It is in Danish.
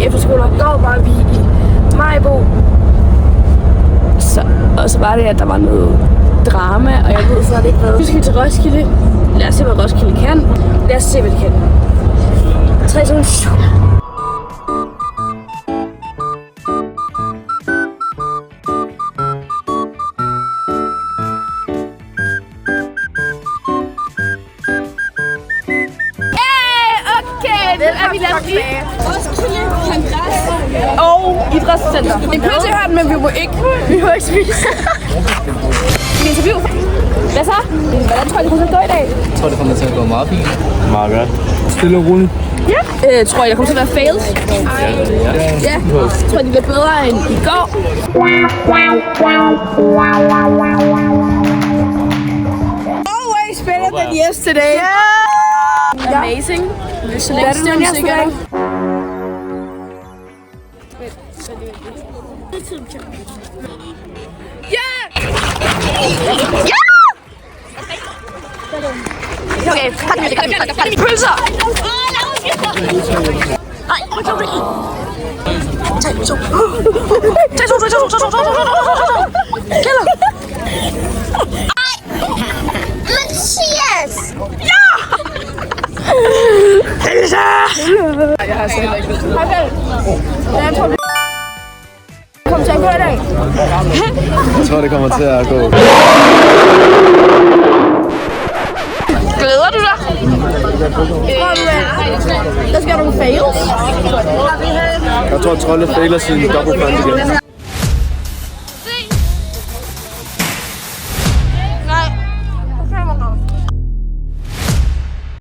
efterskole, og går var vi i Maribo. Og så var det, at der var noget drama, og jeg ved slet ikke hvad. Nu skal vi til Roskilde. Lad os se, hvad Roskilde kan. Lad os se, hvad de kan. 3, 2, 1. Er vi lavet i Roskilde Kongres og Idrætscenter. Vi kunne til høre den, men vi må ikke spise. Vi interview. Hvad så? Hvordan tror I, det kommer til at gå i dag? Jeg tror, det kommer til at gå meget fint. Meget godt. Stille og roligt. Ja. Tror I, der kommer til at være fails? Ja. Tror I, det bliver bedre end i går? Always better than yesterday. Yeah. Amazing. Better than yesterday. Okay, pølser! Nej, Mathias! Jeg har selv ikke lyst til det. Jeg tror, det kommer til at gå i dag. Jeg tror, det kommer til at gå. Glæder du dig? Der skal være nogle fails. Jeg tror, Trolle fejler sin double punch igen.